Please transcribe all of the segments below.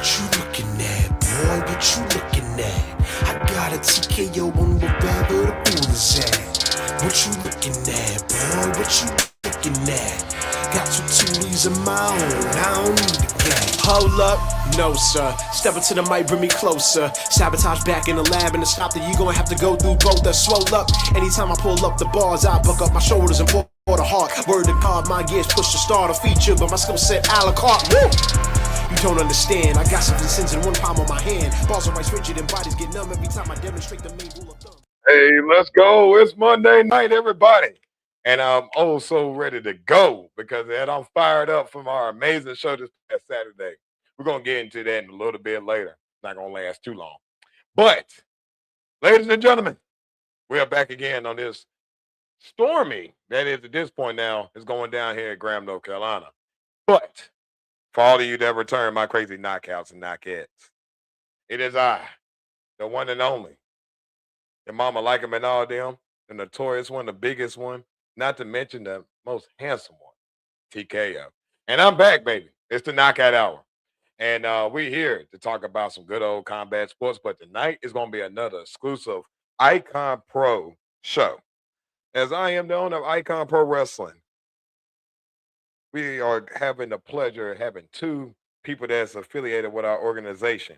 What you looking at, boy? What you looking at? I got a TKO on wherever the pool is at. What you looking at, boy? What you looking at? Got two Tulies of my own, I don't need a gat. Hold up, no sir. Step up to the mic, bring me closer. Sabotage back in the lab, and to stop that you gonna have to go through both. That swole up. Anytime I pull up the bars, I buck up my shoulders and pour the heart. Word to God, my gears push to start a feature, but my skill set a la carte. Woo! You don't understand. I got something sins in one palm on my hand. Balls are right rigid and bodies get numb every time I demonstrate the main rule of thumb. Hey, let's go. It's Monday night, everybody. And I'm oh so ready to go because I'm fired up from our amazing show this past Saturday. We're going to get into that in a little bit later. It's not going to last too long. But, ladies and gentlemen, we are back again on this stormy, that is at this point now, is going down here in Graham, North Carolina. But, for all of you that return my crazy knockouts and knockettes, it is I, the one and only, your mama like him and all them, the notorious one, the biggest one, not to mention the most handsome one, TKO. And I'm back, baby. It's the Knockout Hour. And we're here to talk about some good old combat sports. But tonight is going to be another exclusive Icon Pro show. As I am the owner of Icon Pro Wrestling, we are having the pleasure of having two people that's affiliated with our organization.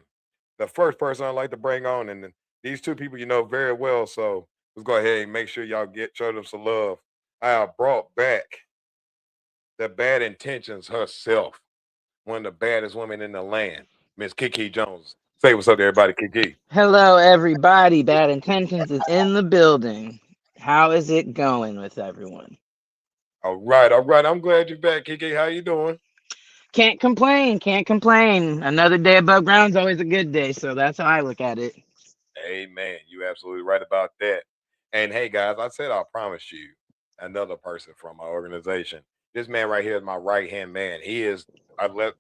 The first person I'd like to bring on, and these two people you know very well, so let's go ahead and make sure y'all show them some love. I have brought back the bad intentions herself, one of the baddest women in the land, Miss Kiki Jones. Say what's up to everybody, Kiki. Hello, everybody. Bad Intentions is in the building. How is it going with everyone? All right. I'm glad you're back, Kiki. How you doing? Can't complain. Another day above ground is always a good day, so that's how I look at it. Amen. You're absolutely right about that. And hey, guys, I said I'll promise you another person from my organization. This man right here is my right-hand man. He is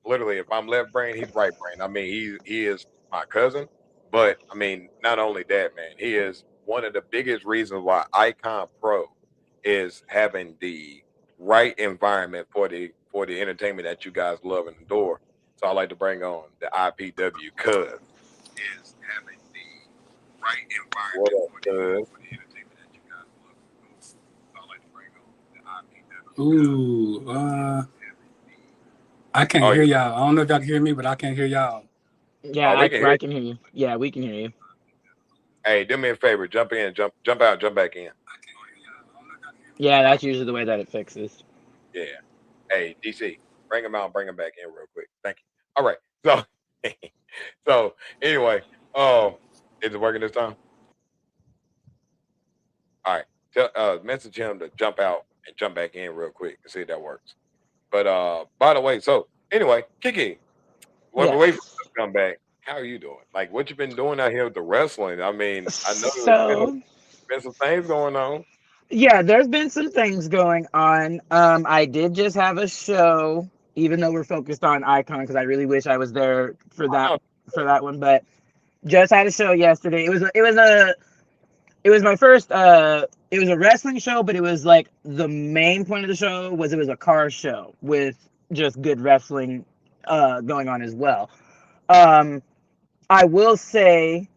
literally, if I'm left brain, he's right brain. I mean, he is my cousin. But I mean, not only that, man, he is one of the biggest reasons why Icon Pro is having the right environment for the entertainment that you guys love and adore. So I like to bring on the IPW cuz is having the right environment for the entertainment that you guys love and adore. So I like to bring on the IPW. I can't hear y'all. I don't know if y'all can hear me, but I can't hear y'all. Yeah, I can hear you. Yeah, we can hear you. Hey, do me a favor. Jump in, jump out, jump back in. Yeah, that's usually the way that it fixes. Yeah. Hey, DC, bring him out, bring him back in real quick. Thank you. All right. So anyway, is it working this time? All right. Message him to jump out and jump back in real quick and see if that works. But by the way, so anyway, Kiki, while we wait for you to come back, how are you doing? Like, what you been doing out here with the wrestling? I mean, I know there's been some things going on. Yeah, there's been some things going on. I did just have a show, even though we're focused on Icon, because I really wish I was there for that one. But just had a show yesterday. It was my first. It was a wrestling show, but it was like the main point of the show was it was a car show with just good wrestling going on as well. I will say,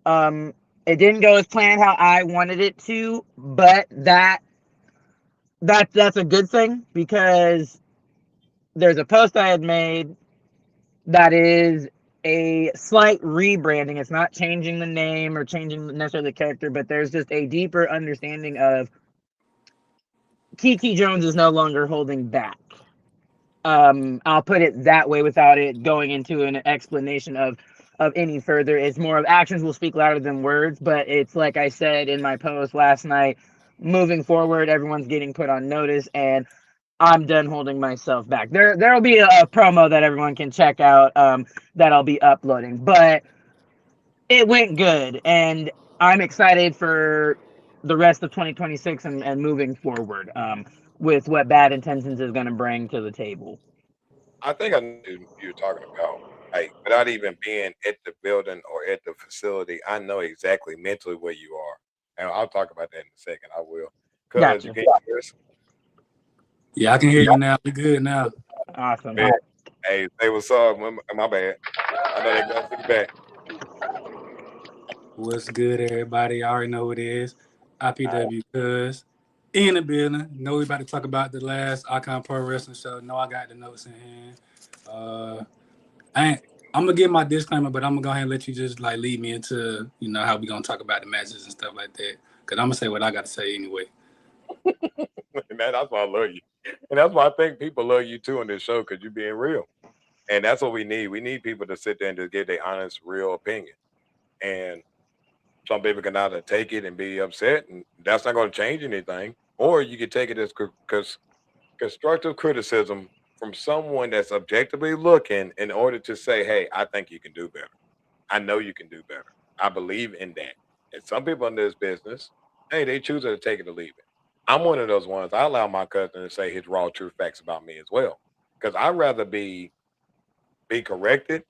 it didn't go as planned how I wanted it to, but that's a good thing because there's a post I had made that is a slight rebranding. It's not changing the name or changing necessarily the character, but there's just a deeper understanding of Kiki Jones is no longer holding back. I'll put it that way without it going into an explanation of any further. It's more of actions will speak louder than words, but it's like I said in my post last night, moving forward, everyone's getting put on notice, and I'm done holding myself back. There'll be a promo that everyone can check out that I'll be uploading, but it went good, and I'm excited for the rest of 2026 and moving forward with what Bad Intentions is going to bring to the table. I think I know who you're talking about. Like, without even being at the building or at the facility, I know exactly mentally where you are. And I'll talk about that in a second. I will. Gotcha. Yeah, I can hear you now. You're good now. Awesome. Man. Hey, say what's up. My bad. I know they glad to see you back. What's good, everybody? I already know who it is. IPW Cuz in the building. Know we about to talk about the last Icon Pro Wrestling show. Know I got the notes in hand. Uh, I'm gonna give my disclaimer, but I'm gonna go ahead and let you just like lead me into how we gonna talk about the matches and stuff like that. Cause I'm gonna say what I gotta say anyway. And that's why I love you. And that's why I think people love you too on this show because you're being real. And that's what we need. We need people to sit there and just give their honest, real opinion. And some people can either take it and be upset, and that's not going to change anything. Or you can take it as constructive criticism from someone that's objectively looking in order to say, hey, I think you can do better. I know you can do better. I believe in that. And some people in this business, hey, they choose to take it or leave it. I'm one of those ones. I allow my cousin to say his raw, true facts about me as well. Because I'd rather be corrected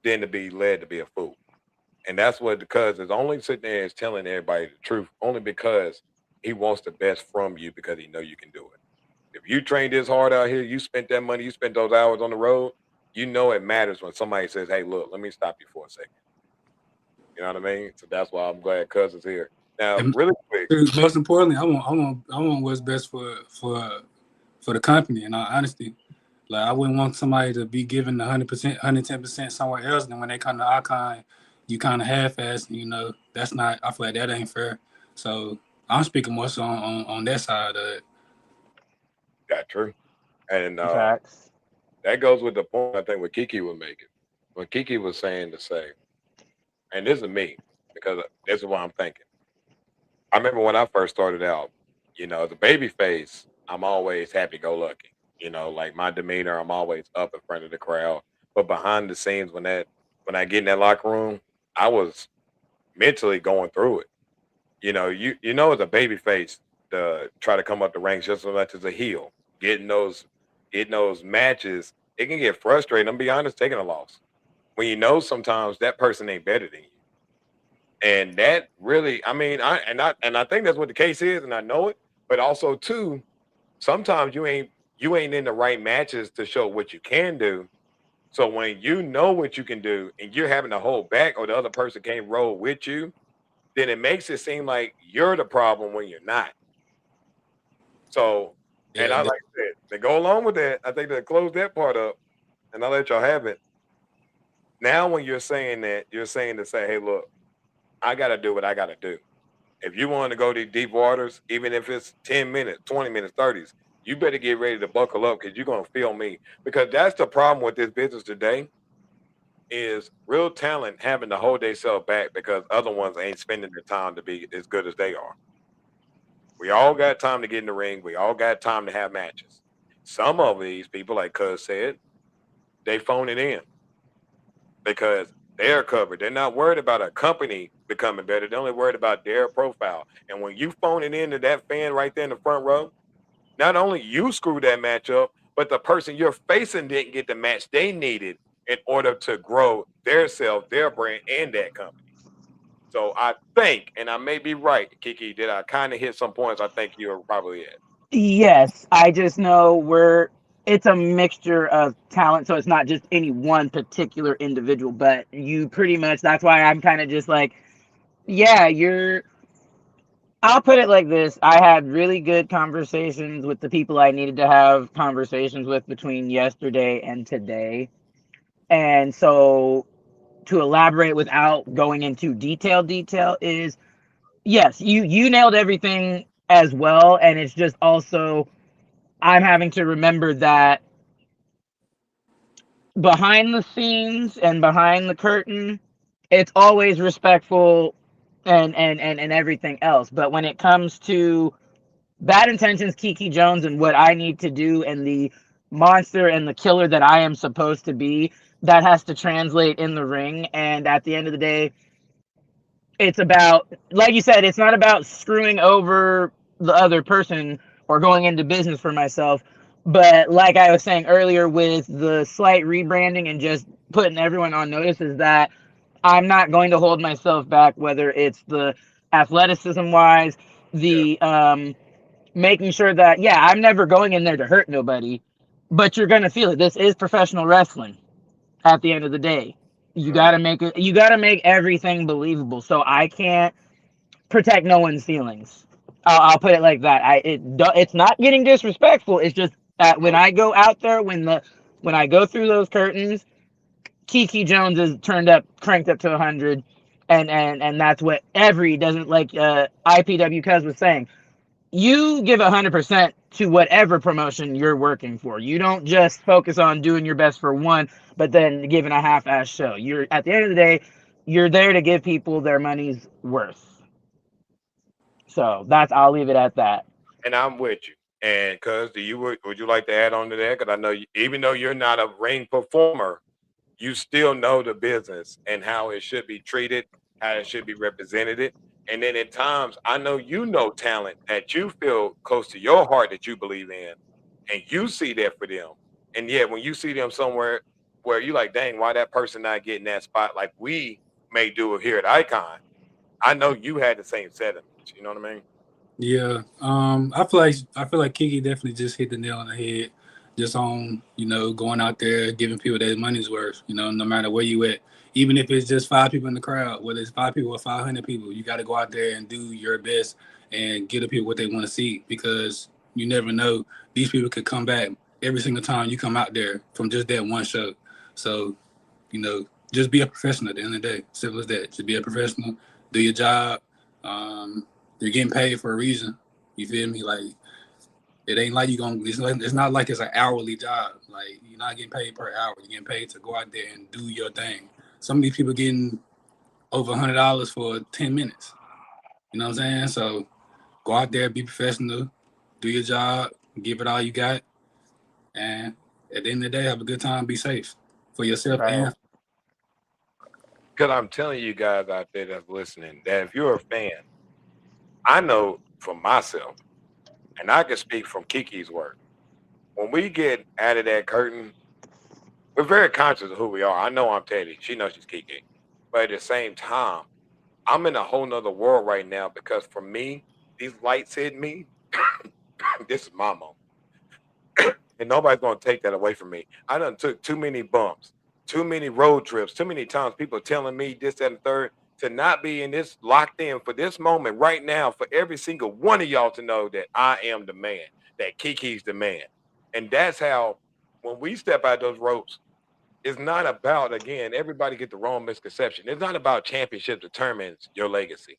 than to be led to be a fool. And that's what the cuz is only sitting there is telling everybody the truth, only because he wants the best from you because he know you can do it. If you trained this hard out here, you spent that money, you spent those hours on the road, you know it matters when somebody says, hey, look, let me stop you for a second. You know what I mean? So that's why I'm glad cuz is here. Now, And really quick. most importantly, I want what's best for the company. In all honesty, like I wouldn't want somebody to be given 100%, 110% somewhere else, and when they come to Icon, you kind of half-ass. That's not. I feel like that ain't fair. So I'm speaking more so on that side of it. Got true. And Facts. that goes with the point I think what Kiki was making. What Kiki was saying to say, and this is me, because this is what I'm thinking. I remember when I first started out, as a baby face, I'm always happy go lucky. Like my demeanor, I'm always up in front of the crowd. But behind the scenes, when I get in that locker room, I was mentally going through it. As a baby face to try to come up the ranks just as much as a heel, getting those matches, it can get frustrating. I'm be honest, taking a loss. When sometimes that person ain't better than you. And that really, I mean, I think that's what the case is, and I know it. But also, too, sometimes you ain't in the right matches to show what you can do. So when you know what you can do, and you're having to hold back, or the other person can't roll with you, then it makes it seem like you're the problem when you're not. So, and Yeah, I like I said, to go along with that, I think to close that part up, and I'll let y'all have it. Now, when you're saying that, you're saying to say, hey, look, I got to do what I got to do. If you want to go to deep waters, even if it's 10 minutes, 20 minutes, 30s, you better get ready to buckle up because you're going to feel me. Because that's the problem with this business today is real talent having to hold themselves back because other ones ain't spending their time to be as good as they are. We all got time to get in the ring. We all got time to have matches. Some of these people, like Cuz said, they phone it in because they're covered. They're not worried about a company becoming better. They're only worried about their profile. And when you phone it into that fan right there in the front row, not only you screw that match up, but the person you're facing didn't get the match they needed in order to grow their self, their brand, and that company. So I think, and I may be right, Kiki, that I kind of hit some points I think you're probably at. Yes, I just know it's a mixture of talent, so it's not just any one particular individual, but you pretty much, that's why I'm kind of just like, yeah, I'll put it like this. I had really good conversations with the people I needed to have conversations with between yesterday and today. And so to elaborate without going into detail is yes, you nailed everything as well, and it's just also I'm having to remember that behind the scenes and behind the curtain, it's always respectful and everything else. But when it comes to bad intentions, Kiki Jones, and what I need to do, and the monster and the killer that I am supposed to be, that has to translate in the ring. And at the end of the day, it's about, like you said, it's not about screwing over the other person or going into business for myself. But like I was saying earlier, with the slight rebranding and just putting everyone on notice, is that I'm not going to hold myself back, whether it's the athleticism wise, Yeah. the making sure that, yeah, I'm never going in there to hurt nobody, but you're going to feel it. This is professional wrestling at the end of the day. You gotta make it. You gotta make everything believable. So I can't protect no one's feelings. I'll put it like that. It's not getting disrespectful. It's just when I go out there, when I go through those curtains, Kiki Jones is cranked up to 100, and that's what every doesn't like. IPW Cuz was saying, you give 100% to whatever promotion you're working for. You don't just focus on doing your best for one, but then giving a half-ass show. You're at the end of the day, you're there to give people their money's worth. So I'll leave it at that. And I'm with you. And cuz would you like to add on to that? Because I know even though you're not a ring performer, you still know the business and how it should be treated, how it should be represented. And then at times, I know you know talent that you feel close to your heart that you believe in, and you see that for them. And yet, when you see them somewhere where you like, dang, why that person not getting that spot like we may do here at Icon? I know you had the same sentiments. You know what I mean? Yeah, I feel like Kiki definitely just hit the nail on the head, just on going out there giving people their money's worth. No matter where you at, even if it's just 5 people in the crowd, whether it's 5 people or 500 people, you got to go out there and do your best and give the people what they want to see, because you never know, these people could come back every single time you come out there from just that one show. So just be a professional at the end of the day. Simple as that. Just be a professional, do your job. Um, you're getting paid for a reason. You feel me? Like, it ain't like it's not like it's an hourly job. Like, you're not getting paid per hour. You're getting paid to go out there and do your thing. Some of these people getting over $100 for 10 minutes. You know what I'm saying? So go out there, be professional, do your job, give it all you got, and at the end of the day, have a good time, be safe for yourself Right. and Because I'm telling you guys out there that's listening that if you're a fan, I know for myself, and I can speak from Kiki's work. When we get out of that curtain, we're very conscious of who we are. I know I'm Teddy. She knows she's Kiki. But at the same time, I'm in a whole nother world right now because for me, these lights hit me. This is my moment. And nobody's gonna take that away from me. I done took too many bumps, too many road trips, too many times people telling me this, that, and the third to not be in this locked in for this moment right now for every single one of y'all to know that I am the man, that Kiki's the man. And that's how when we step out those ropes, it's not about, again, everybody get the wrong misconception. It's not about championship determines your legacy.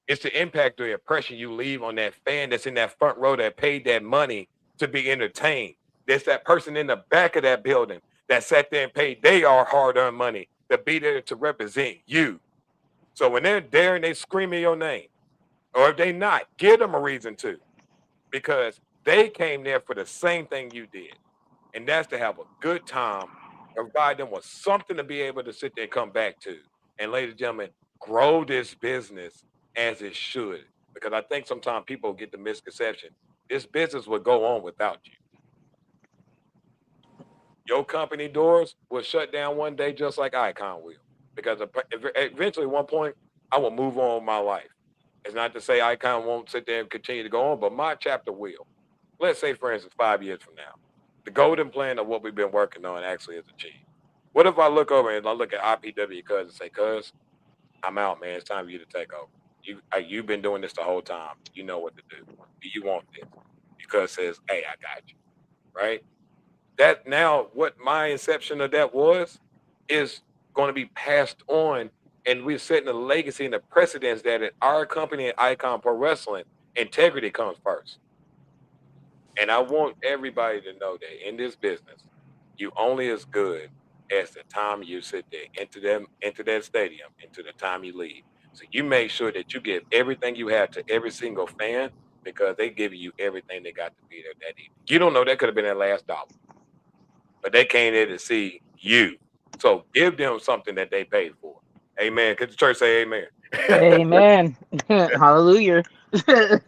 It's the impact or the impression you leave on that fan that's in that front row that paid that money to be entertained. There's that person in the back of that building that sat there and paid their hard-earned money to be there to represent you. So when they're there and they screaming your name, or if they not, give them a reason to, because they came there for the same thing you did, and that's to have a good time, provide them with something to be able to sit there and come back to. And ladies and gentlemen, grow this business as it should. Because I think sometimes people get the misconception this business will go on without you. Your company doors will shut down one day just like Icon will. Because eventually, at one point, I will move on with my life. It's not to say Icon won't sit there and continue to go on, but my chapter will. Let's say, for instance, 5 years from now, the golden plan of what we've been working on actually is achieved. What if I look over and I look at IPW Cuz and say, Cuz, I'm out, man. It's time for you to take over. You've been doing this the whole time. You know what to do. Do you want this? Because says, hey, I got you. Right? That now what my inception of that was is going to be passed on, and we're setting a legacy and a precedence that at our company at Icon Pro Wrestling, integrity comes first. And I want everybody to know that in this business, you only as good as the time you sit there into that stadium, into the time you leave. So you make sure that you give everything you have to every single fan because they give you everything they got to be there that evening. You don't know that could have been their last dollar, but they came there to see you. So give them something that they paid for. Amen. Could the church say amen? Amen. Hallelujah. Man.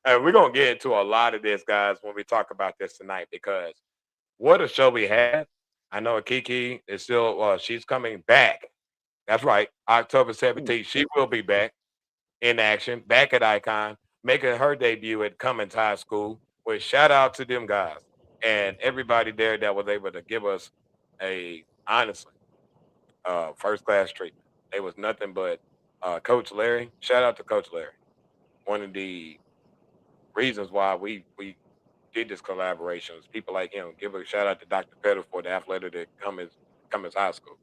We're gonna get into a lot of this, guys, when we talk about this tonight, because what a show we had. I know Kiki is still she's coming back. That's right. October 17th. She will be back in action, back at Icon, making her debut at Cummins High School. With shout out to them guys and everybody there that was able to give us a honestly, first class treatment. They was nothing but Coach Larry. Shout out to Coach Larry. One of the reasons why we did this collaboration was people like him. Give a shout out to Dr. Pettit for the athletic that come as high school.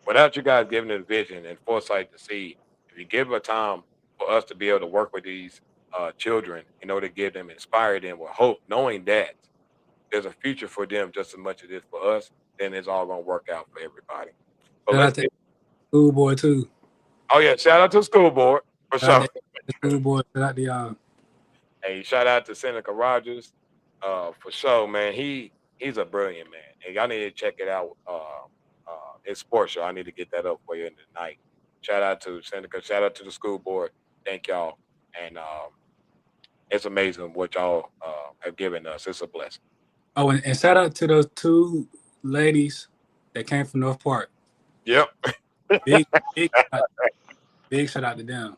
Without you guys giving the vision and foresight to see, if you give a time for us to be able to work with these children, to give them, inspire them with hope, knowing that there's a future for them just as much as it is for us, then it's all gonna work out for everybody. So Shout out to school board too. Oh yeah, shout out to the school board for Shout sure. out to school board. Shout out to y'all. Hey, shout out to Seneca Rogers, for sure, man. He's a brilliant man, and y'all need to check it out. His sports show. I need to get that up for you in the night. Shout out to Seneca. Shout out to the school board. Thank y'all, and it's amazing what y'all have given us. It's a blessing. Oh, and shout out to those two ladies that came from North Park. Yep. Big shout out to them.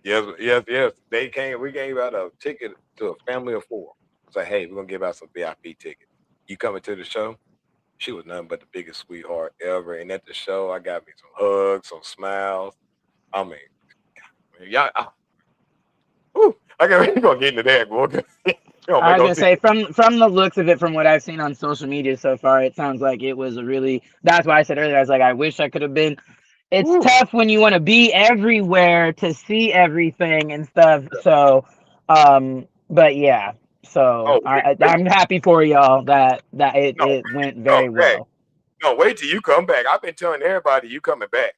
Yes. They came. We gave out a ticket to a family of 4. Say, hey, we're gonna give out some VIP tickets. You coming to the show? She was nothing but the biggest sweetheart ever. And at the show, I got me some hugs, some smiles. I mean, y'all. We're gonna get into that, boy. I was gonna say from the looks of it, from what I've seen on social media so far, it sounds like it was a really. That's why I said earlier, I was like, I wish I could have been. It's tough when you want to be everywhere to see everything and stuff. So, but yeah. So I'm happy for y'all that it went very well. No, wait till you come back. I've been telling everybody you coming back,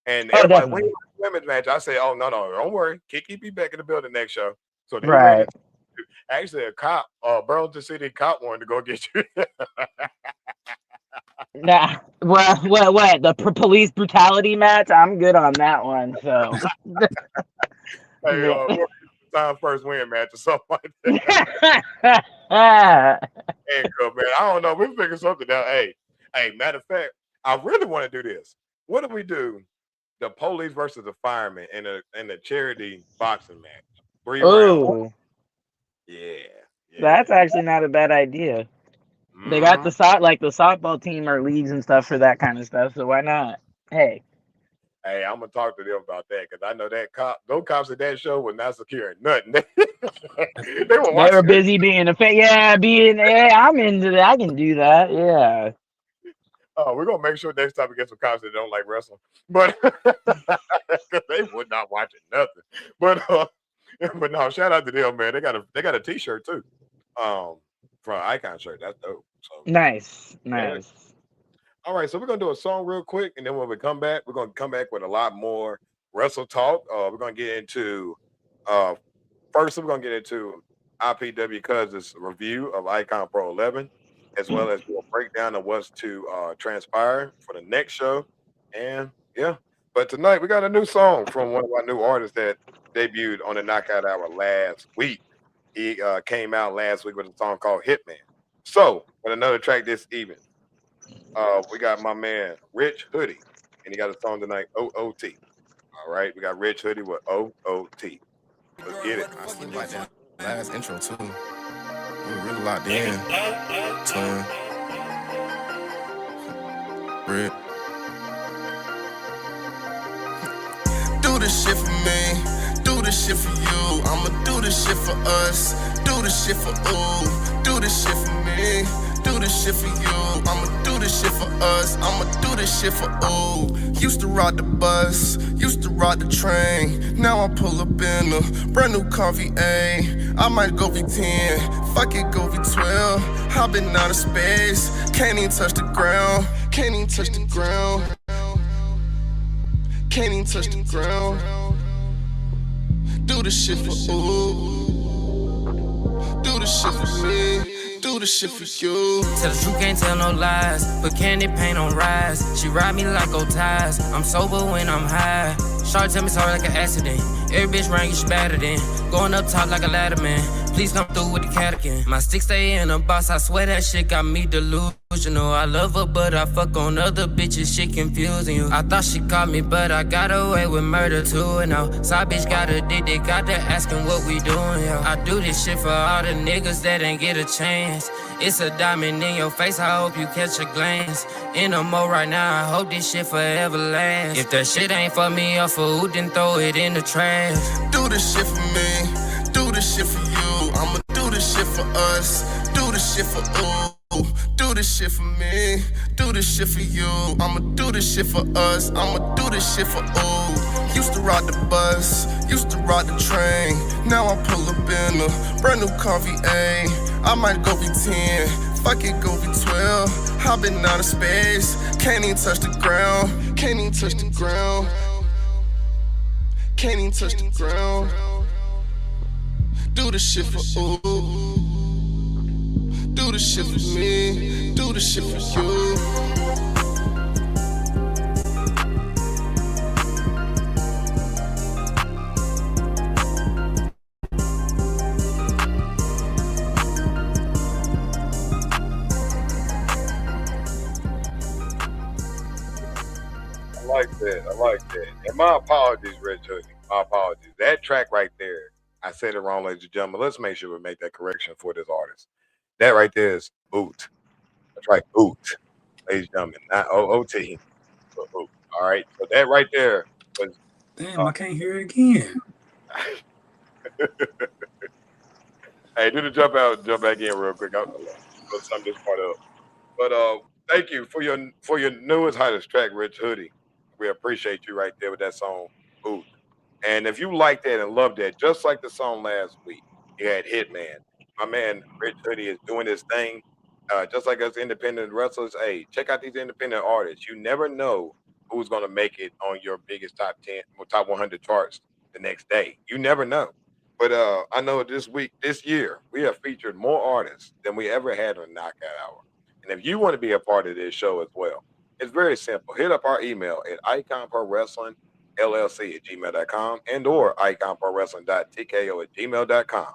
and everybody when you women's match, I say, oh no, don't worry, Kiki be back in the building next show. So they right. Actually, a cop, Burlington City cop wanted to go get you. Nah, what? The police brutality match? I'm good on that one. So, hey, time first win match or something like that. Handcuff, man. I don't know. We're figuring something out. Hey, matter of fact, I really want to do this. What do we do? The police versus the firemen in a charity boxing match. 3 rounds. Yeah. That's actually not a bad idea. Mm-hmm. They got the softball team or leagues and stuff for that kind of stuff. So why not? Hey, I'm gonna talk to them about that because I know that those cops at that show were not securing nothing. they were busy being a fan. Yeah, I'm into that. I can do that. Yeah. Oh, we're gonna make sure next time we get some cops that don't like wrestling, but they would not watching nothing. But no, shout out to them, man. They got a T-shirt too, from Icon shirt. That's dope. So nice. Yeah. All right, so we're gonna do a song real quick, and then when we come back, we're gonna come back with a lot more wrestle talk. We're gonna get into first. We're gonna get into IPW Cuz's review of Icon Pro 11, as well as do a breakdown of what's to transpire for the next show. And yeah, but tonight we got a new song from one of our new artists that debuted on the Knockout Hour last week. He came out last week with a song called Hitman. So with another track this evening, we got my man Rich Hoodie, and he got a song tonight, OOT. All right, we got Rich Hoodie with OOT. Let's get it. I still like that last intro too. We were really locked in. Twin. Rip. Do this shit for me. Do this shit for you. I'ma do this shit for us. Do this shit for ooh. Do this shit for me. Do this shit for you. I'ma do this shit for us. I'ma do this shit for ooh. Used to ride the bus, used to ride the train. Now I pull up in a brand new car V8. I might go V10, fuck it, go V12. I've been out of space, can't even touch the ground. Can't even touch the ground. Can't even touch the ground. Do this shit for ooh. Do this shit for me. Do the shit for you. Tell the truth, can't tell no lies. Put candy paint on rise. She ride me like old ties. I'm sober when I'm high. Shawty tell me sorry like an accident. Every bitch around you, she better than. Going up top like a ladder man. Please come through with the cat again. My stick stay in a box. I swear that shit got me delusional. delusional. I love her, but I fuck on other bitches, shit confusing you. I thought she caught me, but I got away with murder too. And now, side bitch got addicted, got to asking what we doing, yo. I do this shit for all the niggas that ain't get a chance. It's a diamond in your face, I hope you catch a glance. In a mode right now, I hope this shit forever lasts. If that shit ain't for me or for who, then throw it in the trash. Do this shit for me, do this shit for you. I'ma do this shit for us, do this shit for ooh. Do this shit for me, do this shit for you. I'ma do this shit for us, I'ma do this shit for ooh. Used to ride the bus, used to ride the train. Now I pull up in a brand new car V8. I might go V10, fuck it, go V12. I've been out of space, can't even touch the ground, can't even touch the ground, can't even touch the ground. Do this shit for ooh. Do this shit for me, do this shit for you. I like that. I like that. And my apologies, Rich Hoodie. My apologies. That track right there, I said it wrong, ladies and gentlemen. Let's make sure we make that correction for this artist. That right there is boot. That's right, boot, ladies and gentlemen, not OOT, but boot. All right. So that right there was. Damn, I can't hear it again. Hey, do the jump out, and jump back in real quick. Let's sum this part up. But thank you for your newest hottest track, Rich Hoodie. We appreciate you right there with that song, Boot. And if you like that and love that, just like the song last week, you had Hitman. My man Rich Hoodie is doing his thing. Just like us independent wrestlers, hey, check out these independent artists. You never know who's gonna make it on your biggest top 10 or top 100 charts the next day. You never know. But I know this year, we have featured more artists than we ever had on Knockout Hour. And if you want to be a part of this show as well, it's very simple. Hit up our email at iconprowrestlingllc@gmail.com and or iconprowrestling.tko@gmail.com.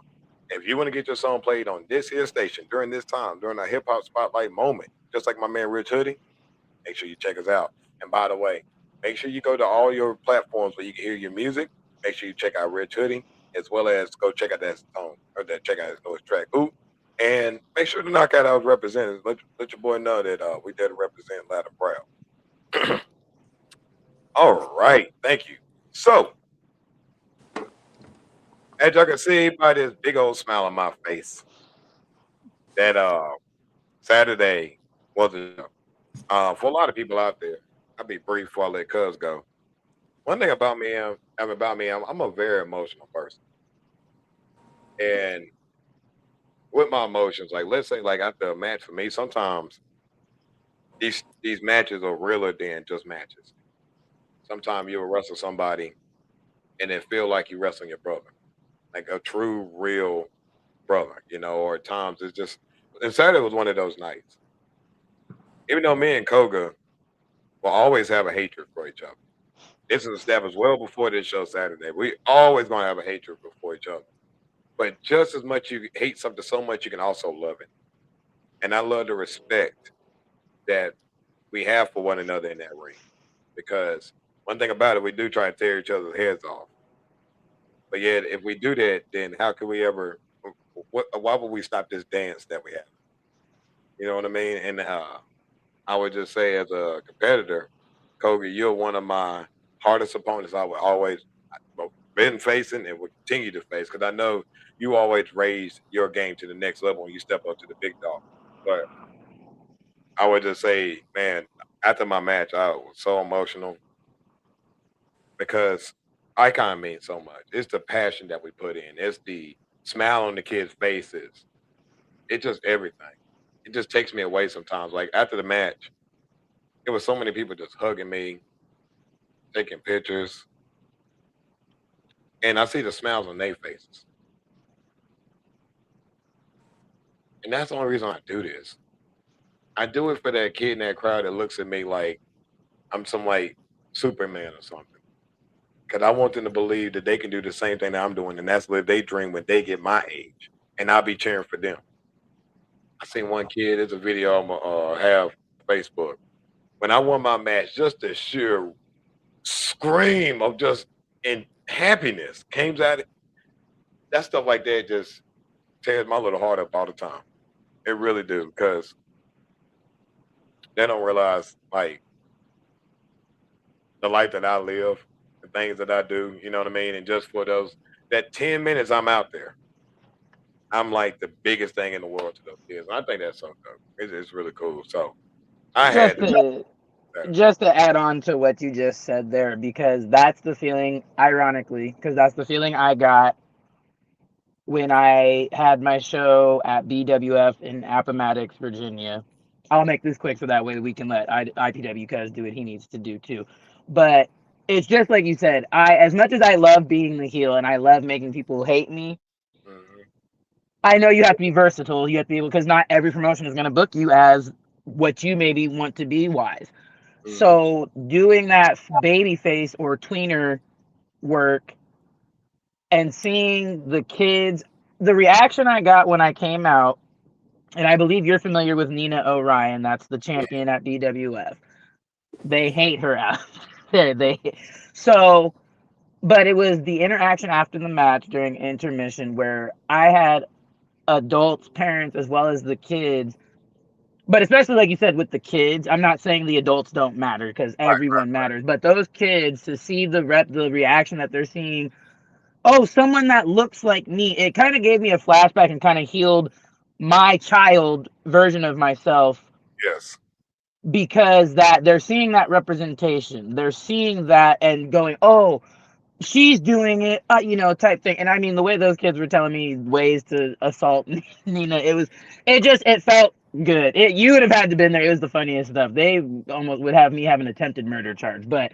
If you want to get your song played on this here station during this time, during our hip hop spotlight moment, just like my man Rich Hoodie, make sure you check us out. And by the way, make sure you go to all your platforms where you can hear your music. Make sure you check out Rich Hoodie, as well as go check out that song or check out his newest track, Ooh. And make sure to knock out our representatives. Let your boy know that we did represent Ladder Proud. All right, thank you. So, as y'all can see by this big old smile on my face, that Saturday wasn't for a lot of people out there. I'll be brief before I let Cuz go. One thing about me, I'm a very emotional person, and with my emotions, like let's say, like after a match for me, sometimes these matches are realer than just matches. Sometimes you'll wrestle somebody and then feel like you wrestling your brother, like a true, real brother, or at times it's just. And Saturday was one of those nights. Even though me and Koga will always have a hatred for each other. This is established well before this show Saturday. We always gonna have a hatred for each other. But just as much you hate something so much, you can also love it. And I love the respect that we have for one another in that ring. Because one thing about it, we do try to tear each other's heads off. But yet, if we do that, then how can we ever? Why would we stop this dance that we have? You know what I mean? And I would just say, as a competitor, Kobe, you're one of my hardest opponents. I would always been facing and will continue to face, because I know you always raise your game to the next level when you step up to the big dog. But I would just say, man, after my match, I was so emotional because Icon means so much. It's the passion that we put in. It's the smile on the kids' faces. It's just everything. It just takes me away sometimes. Like after the match, it was so many people just hugging me, taking pictures, and I see the smiles on their faces. And that's the only reason I do this. I do it for that kid in that crowd that looks at me like I'm some like Superman or something. Because I want them to believe that they can do the same thing that I'm doing, and that's live their dream when they get my age, and I'll be cheering for them. I seen one kid. There's a video I'm gonna have Facebook. When I won my match, just the sheer scream of just in happiness came out. That stuff like that just tears my little heart up all the time. It really do because they don't realize like the life that I live, the things that I do. You know what I mean? And just for that 10 minutes I'm out there, I'm like the biggest thing in the world to those kids. And I think that's so dope. It's really cool. So I Just had to. to just to add on to what you just said there, because that's the feeling, ironically, because that's the feeling I got when I had my show at BWF in Appomattox, Virginia. I'll make this quick so that way we can let IPW Cuz do what he needs to do too. But it's just like you said, as much as I love being the heel and I love making people hate me, Mhm. I know you have to be versatile. You have to be able, because not every promotion is going to book you as what you maybe want to be wise. Mhm. So doing that babyface or tweener work and seeing the kids, the reaction I got when I came out, and I believe you're familiar with Nina Orion. That's the Yeah. champion at BWF. They hate her out there. So, but it was the interaction after the match during intermission where I had adults, parents, as well as the kids. But especially like you said with the kids, I'm not saying the adults don't matter because everyone matters. But those kids to see the reaction that they're seeing, oh, someone that looks like me, it kind of gave me a flashback and kind of healed my child version of myself, Yes. because that they're seeing that representation, they're seeing that and going, oh, she's doing it, type thing. And I mean, the way those kids were telling me ways to assault Nina, it felt good. You would have had to been there. It was the funniest stuff. They almost would have me have an attempted murder charge. But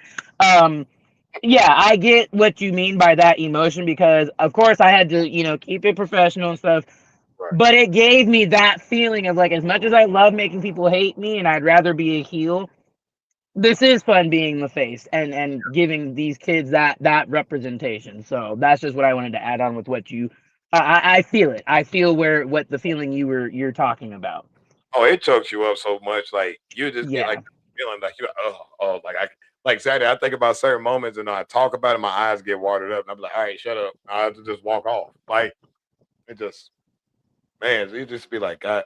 yeah, I get what you mean by that emotion, because of course I had to, keep it professional and stuff. Right. But it gave me that feeling of like, as much as I love making people hate me and I'd rather be a heel, this is fun being the face and giving these kids that representation. So that's just what I wanted to add on with what you. I feel it. I feel what the feeling you're talking about. Oh, it chokes you up so much. Like you just get like Yeah. feeling like you like I like Saturday. I think about certain moments and I talk about it. My eyes get watered up, and I'm like, all right, shut up. I have to just walk off. Like it just man, you just be like God,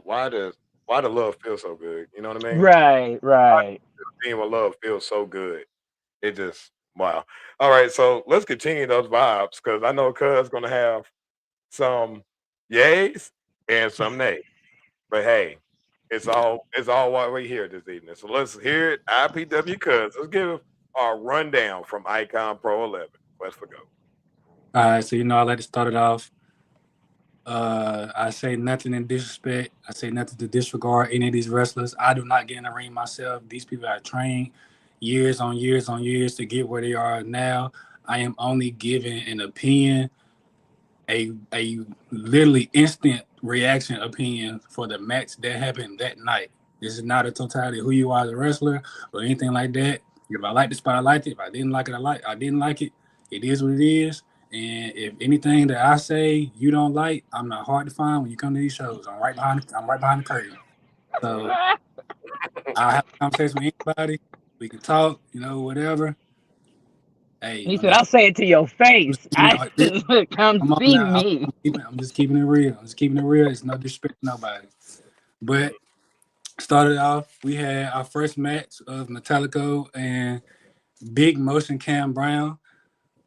why the love feel so good? You know what I mean? Right. Right. Being with love feels so good. It just wow. All right, so let's continue those vibes because I know Cuz gonna have some yays and some nays. But hey, it's all why we're here this evening. So let's hear it. IPW Cuz. Let's give our rundown from Icon Pro 11. West for go. All right, so I like to start it off. I say nothing in disrespect. I say nothing to disregard any of these wrestlers. I do not get in the ring myself. These people are trained years on years on years to get where they are now. I am only giving an opinion, a literally instant reaction opinion for the match that happened that night. This is not a totality of who you are as a wrestler or anything like that. If I liked the spot, I liked it. If I didn't like it, I didn't like it. It is what it is. And if anything that I say you don't like, I'm not hard to find when you come to these shows. I'm right behind the curtain. So I'll have a conversation with anybody. We can talk, whatever. Hey, He said, "I'll say it to your face. I come come on see now. me." I'm just keeping it real. I'm just keeping it real. It's no disrespect to nobody. But started off, we had our first match of Metallica and Big Motion Cam Brown.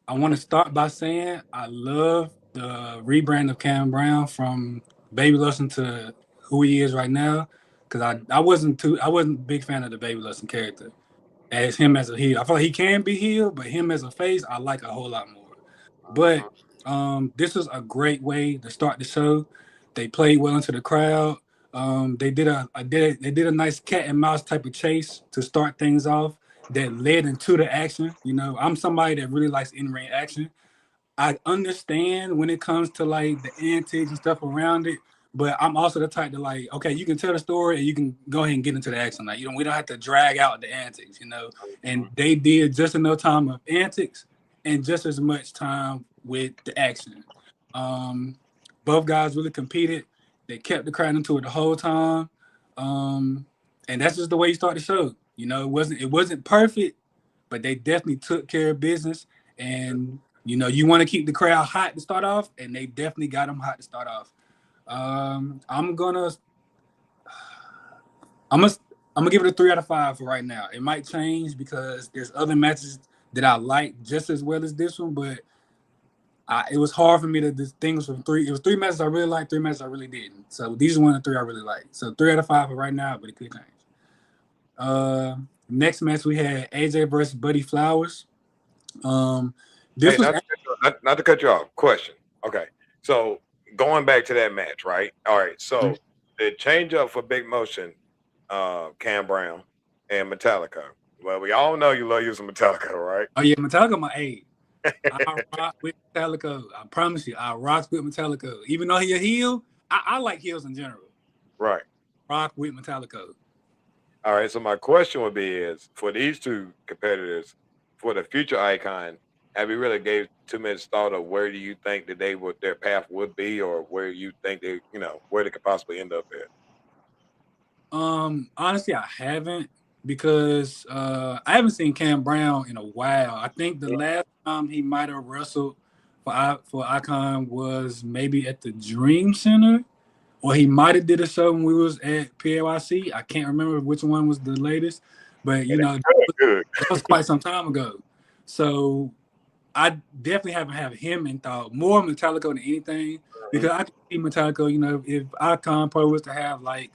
I want to start by saying I love the rebrand of Cam Brown from Baby Lotion to who he is right now. Because I wasn't a big fan of the Baby Lotion character as him as a heel. I feel like he can be heel, but him as a face, I like a whole lot more. But this was a great way to start the show. They played well into the crowd. They did a nice cat and mouse type of chase to start things off that led into the action. I'm somebody that really likes in-ring action. I understand when it comes to like the antics and stuff around it, but I'm also the type to like, okay, you can tell the story and you can go ahead and get into the action. Like, we don't have to drag out the antics. And they did just enough time of antics and just as much time with the action. Um, Both guys really competed. They kept the crowd into it the whole time, and that's just the way you start the show. You know, it wasn't perfect, but they definitely took care of business. And you know, you want to keep the crowd hot to start off, and they definitely got them hot to start off. I'm gonna I'm gonna I'm gonna give it a 3 out of 5 for right now. It might change because there's other matches that I like just as well as this one, but it was hard for me to distinguish from three. It was 3 matches I really liked, 3 matches I really didn't. So these are 1 of 3 I really like. So 3 out of 5 for right now, but it could change. Next match we had AJ versus Buddy Flowers. This Hey, was not to cut you off. Question. Okay, so going back to that match, right? All right. So the change up for Big Motion, Cam Brown, and Metallica. Well, we all know you love using Metallica, right? oh yeah, Metallica my A. I rock with Metallica. I promise you, I rock with Metallica. Even though he a heel, I like heels in general. Right. Rock with Metallica. All right. So my question would be: is for these two competitors, for the future Icon, have you really gave too much thought of where do you think that their path would be, or where you think they, where they could possibly end up at? Honestly, I haven't because I haven't seen Cam Brown in a while. I think the last time he might have wrestled for Icon was maybe at the Dream Center, or he might have did a show when we was at PAYC. I can't remember which one was the latest, but that was quite some time ago. So I definitely haven't had him in thought. More Metallica than anything, because I can see Metallica. If Icon Pro was to have like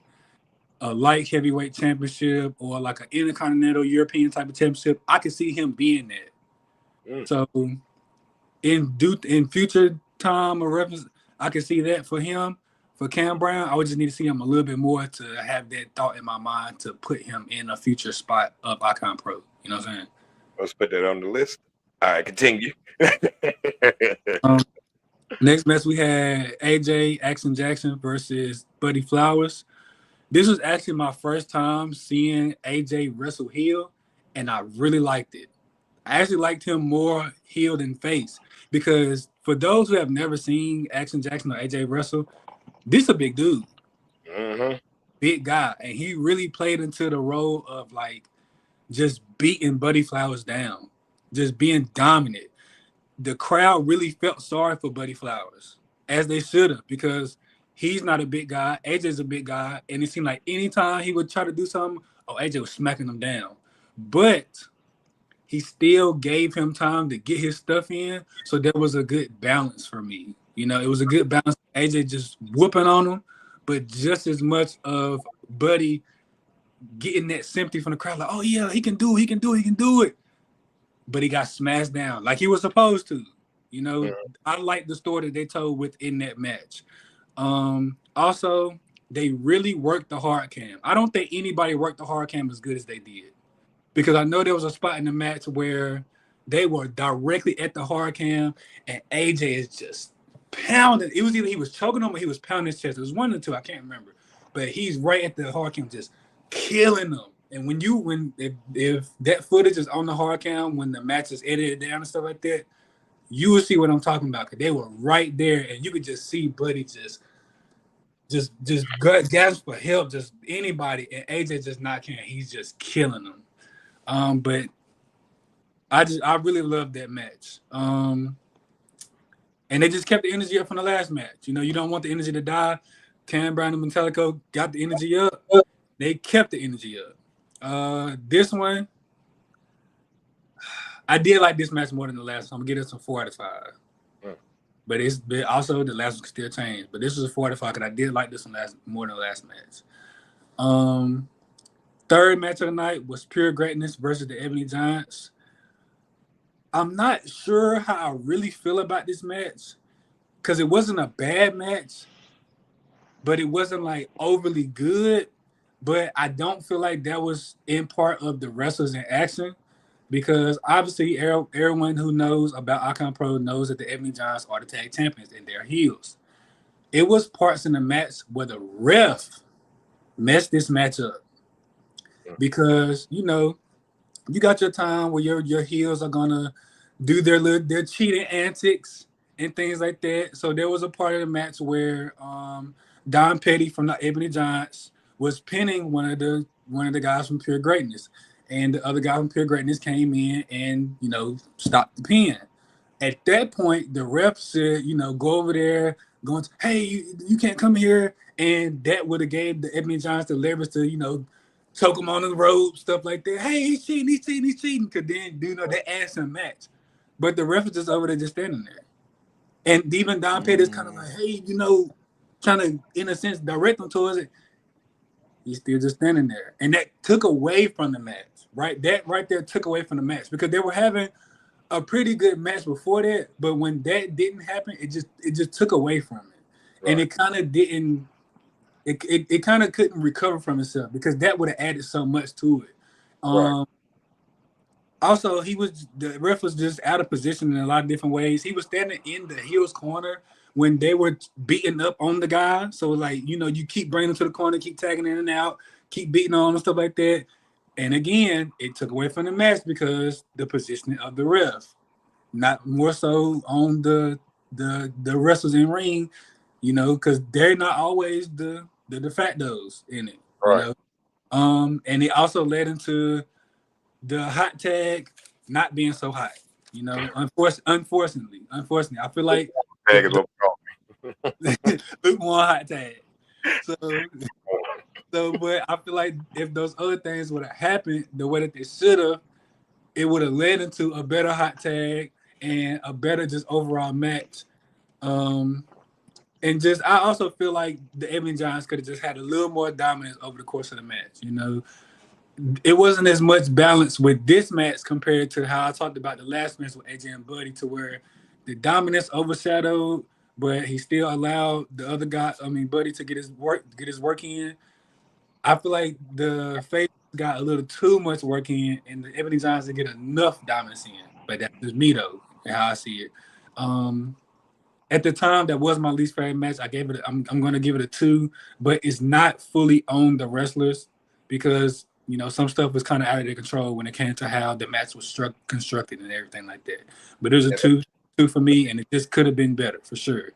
a light heavyweight championship or like an intercontinental European type of championship, I could see him being that. So in future time or reference, I could see that for him. For Cam Brown, I would just need to see him a little bit more to have that thought in my mind to put him in a future spot of Icon Pro. You know what I'm saying? Let's put that on the list. All right, continue. Next match we had AJ Action Jackson versus Buddy Flowers. This was actually my first time seeing AJ wrestle heel, and I really liked it. I actually liked him more heel than face, because for those who have never seen Action Jackson or AJ wrestle, this is a big dude. Big guy. And he really played into the role of like just beating Buddy Flowers down, just being dominant. The crowd really felt sorry for Buddy Flowers, as they should have, because he's not a big guy. AJ's a big guy. And it seemed like anytime he would try to do something, AJ was smacking him down. But he still gave him time to get his stuff in. So there was a good balance for me. It was a good balance. AJ just whooping on him, but just as much of Buddy getting that sympathy from the crowd, like, oh yeah, he can do it. But he got smashed down like he was supposed to. I like the story that they told within that match. Also, they really worked the hard cam. I don't think anybody worked the hard cam as good as they did, because I know there was a spot in the match where they were directly at the hard cam and AJ is just pounding. It was either he was choking him or he was pounding his chest. It was 1 of the 2. I can't remember. But he's right at the hard cam just killing them. And if that footage is on the hard cam, when the match is edited down and stuff like that, you will see what I'm talking about, because they were right there and you could just see Buddy just gasp for help, just anybody, and AJ just not caring. He's just killing them. But I really loved that match. And they just kept the energy up from the last match. You don't want the energy to die. Cam Brown and Metallica got the energy up. They kept the energy up. This one, I did like this match more than the last one. I'm gonna give it some 4 out of 5. But also the last one could still change. But this was a 4 out of 5 because I did like this one more than the last match. Third match of the night was Pure Greatness versus the Ebony Giants. I'm not sure how I really feel about this match, because it wasn't a bad match, but it wasn't like overly good. But I don't feel like that was in part of the wrestlers in action, because obviously everyone who knows about Icon Pro knows that the Ebony Giants are the tag champions and they're heels. It was parts in the match where the ref messed this match up, because you got your time where your heels are gonna do their cheating antics and things like that. So there was a part of the match where Don Petty from the Ebony Giants was pinning one of the guys from Pure Greatness, and the other guy from Pure Greatness came in and stopped the pin. At that point, the ref said, go over there, going, hey, you can't come here, and that would have gave the Ebony Giants the leverage to choke him on the rope, stuff like that. Hey, he's cheating, he's cheating, he's cheating. Cause then they asked him match, but the ref was just over there, just standing there. And even Don Petty is kind of like, hey, trying to, in a sense, direct him towards it. He's still just standing there. And that took away from the match, right? That right there took away from the match because they were having a pretty good match before that. But when that didn't happen, it just took away from it. Right. And it kind of didn't, it kind of couldn't recover from itself because that would have added so much to it. Right. Also, the ref was just out of position in a lot of different ways. He was standing in the heels corner when they were beating up on the guy. So like, you keep bringing him to the corner, keep tagging in and out, keep beating on him and stuff like that. And again, it took away from the match because the positioning of the ref, not more so on the wrestlers in ring, because they're not always the de factos in it. Right. And it also led into the hot tag not being so hot, unfortunately, I feel like tag is what we call lukewarm hot tag. So, but I feel like if those other things would have happened the way that they should have, it would have led into a better hot tag and a better just overall match. And just I also feel like the Ebony Giants could have just had a little more dominance over the course of the match. It wasn't as much balance with this match compared to how I talked about the last match with AJ and Buddy, to where the dominance overshadowed, but he still allowed the other guy, Buddy, to get his work in. I feel like the face got a little too much work in, and the Ebony Giants didn't get enough dominance in. But that's just me though, and how I see it. At the time, that was my least favorite match. I gave it. I'm going to give it a 2, but it's not fully on the wrestlers because some stuff was kind of out of their control when it came to how the match was constructed and everything like that. But it was a 2 for me, and it just could have been better for sure.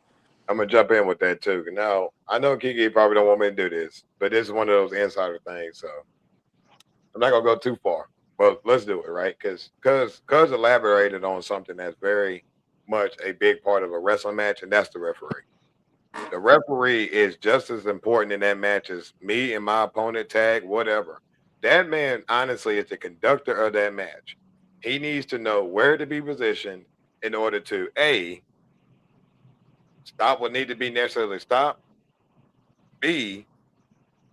I'm gonna jump in with that too. Now I know Kiki probably don't want me to do this, but this is one of those insider things, so I'm not gonna go too far. But let's do it, right? Because elaborated on something that's very much a big part of a wrestling match, and that's the referee. The referee is just as important in that match as me and my opponent, tag, whatever. That man, honestly, is the conductor of that match. He needs to know where to be positioned in order to A, stop what need to be necessarily stopped, B,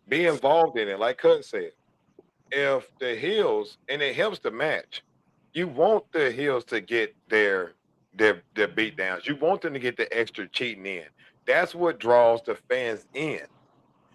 be involved in it. Like Cut said, if the heels, and it helps the match, you want the heels to get their beat downs. You want them to get the extra cheating in. That's what draws the fans in.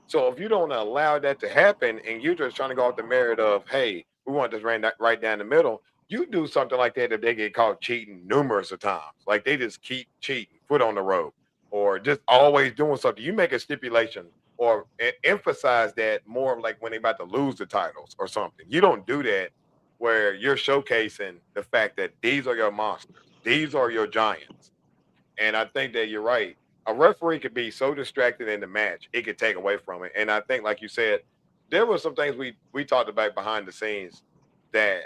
So if you don't allow that to happen and you're just trying to go off the merit of, hey, we want this right down the middle, you do something like that if they get caught cheating numerous of times. Like they just keep cheating, foot on the rope, or just always doing something. You make a stipulation or emphasize that more like when they're about to lose the titles or something. You don't do that where you're showcasing the fact that these are your monsters. These are your giants. And I think that you're right. A referee could be so distracted in the match, it could take away from it. And I think, like you said, there were some things we talked about behind the scenes that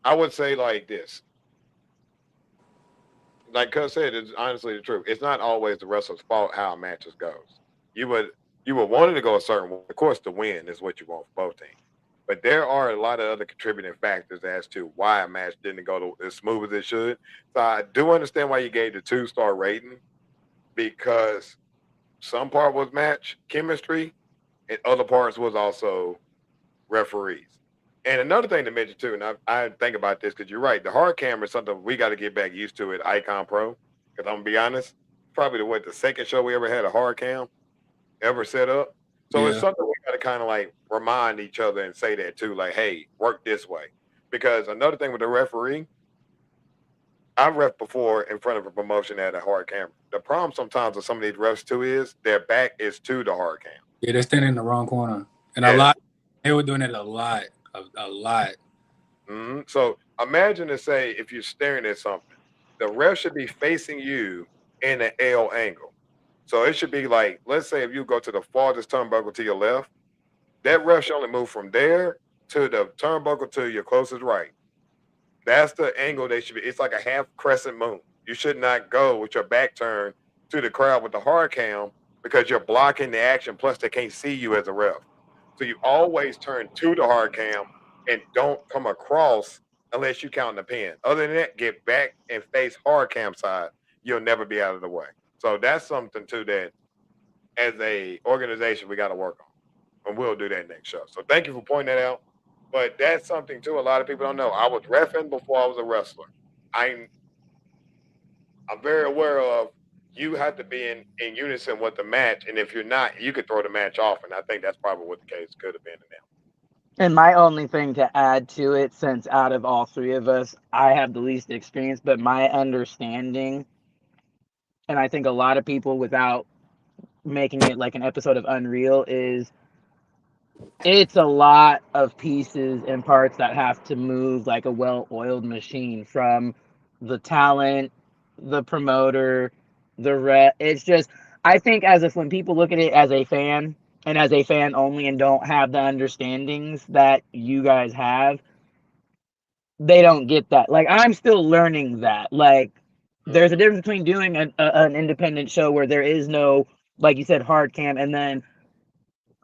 I would say like this. Like Cuz said, it's honestly the truth. It's not always the wrestler's fault how a match goes. You would want it to go a certain way. Of course, the win is what you want for both teams. But there are a lot of other contributing factors as to why a match didn't go as smooth as it should. So I do understand why you gave the 2-star rating, because some part was match chemistry and other parts was also referees. And another thing to mention too, and I think about this because you're right, the hard camera is something we got to get back used to at Icon Pro. Because I'm gonna be honest, probably the second show we ever had a hard cam ever set up. So it's something we got to kind of like remind each other and say that too, like, hey, work this way. Because another thing with the referee, I've ref before in front of a promotion at a hard camera. The problem sometimes with some of these refs too is their back is to the hard cam. Yeah, they're standing in the wrong corner. And a lot, they were doing it a lot. So imagine to say if you're staring at something, the ref should be facing you in an L angle. So it should be like, let's say if you go to the farthest turnbuckle to your left, that ref should only move from there to the turnbuckle to your closest right. That's the angle they should be. It's like a half crescent moon. You should not go with your back turned to the crowd with the hard cam because you're blocking the action. Plus, they can't see you as a ref. So you always turn to the hard cam and don't come across unless you count the pin. Other than that, get back and face hard cam side. You'll never be out of the way. So that's something too that as a organization we got to work on. And we'll do that next show. So thank you for pointing that out. But that's something too a lot of people don't know. I was reffing before I was a wrestler. I'm very aware of you have to be in unison with the match. And if you're not, you could throw the match off. And I think that's probably what the case could have been in that. And my only thing to add to it, since out of all three of us, I have the least experience, but my understanding, and I think a lot of people, without making it like an episode of Unreal, is it's a lot of pieces and parts that have to move like a well-oiled machine, from the talent, the promoter, the rep. It's just, I think as if when people look at it as a fan and as a fan only and don't have the understandings that you guys have, they don't get that. Like, I'm still learning that. Like, there's a difference between doing an independent show where there is no, like you said, hard cam, and then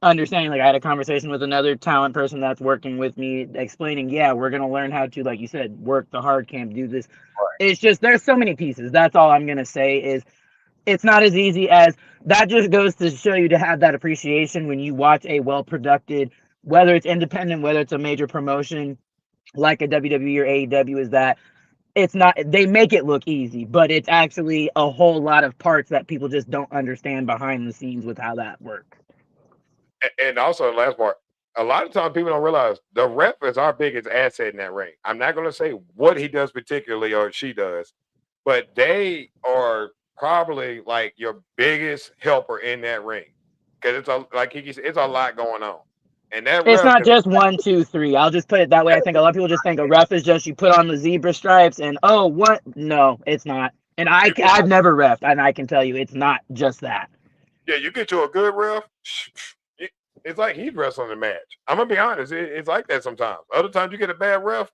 understanding. Like, I had a conversation with another talent person that's working with me, explaining, yeah, we're going to learn how to, like you said, work the hard cam, do this. Right. It's just, there's so many pieces. That's all I'm going to say is it's not as easy as that. Just goes to show you to have that appreciation when you watch a well-produced, whether it's independent, whether it's a major promotion like a WWE or AEW, is that it's not, they make it look easy, but it's actually a whole lot of parts that people just don't understand behind the scenes with how that works. And also the last part, a lot of times people don't realize the ref is our biggest asset in that ring. I'm not going to say what he does particularly or she does, but they are probably like your biggest helper in that ring, because it's like Kiki said, it's a lot going on. And that it's not just 1, 2, 3. I'll just put it that way. I think a lot of people just think a ref is just you put on the zebra stripes and what? No, it's not. And I've never reffed, and I can tell you it's not just that. Yeah, you get to a good ref, it's like he's wrestling the match. I'm gonna be honest, it's like that sometimes. Other times you get a bad ref,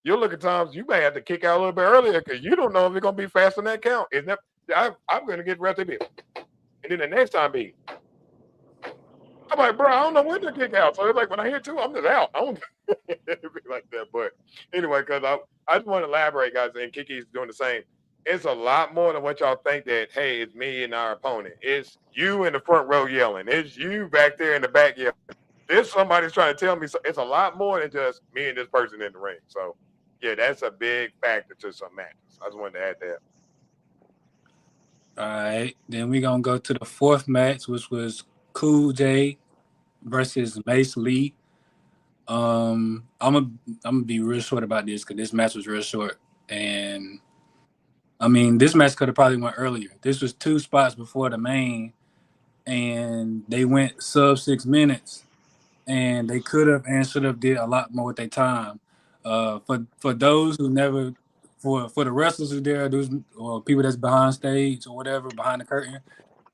you'll look at times you may have to kick out a little bit earlier because you don't know if it's gonna be fast on that count. Isn't that I'm gonna get ref to be, and then the next time be. I'm like, bro, I don't know when to kick out. So it's like when I hear two, I'm just out. I don't be like that. But anyway, because I just want to elaborate, guys, and Kiki's doing the same. It's a lot more than what y'all think that, hey, it's me and our opponent. It's you in the front row yelling. It's you back there in the back yelling. There's somebody's trying to tell me. So it's a lot more than just me and this person in the ring. So, yeah, that's a big factor to some matches. I just wanted to add that. All right. Then we're going to go to the fourth match, which was Cool J versus Mace Lee. I'm gonna be real short about this because this match was real short. And I mean, this match could have probably went earlier. This was 2 spots before the main, and they went sub 6 minutes, and they could have and should have did a lot more with their time. For those who never, for the wrestlers who there, those or people that's behind stage or whatever, behind the curtain,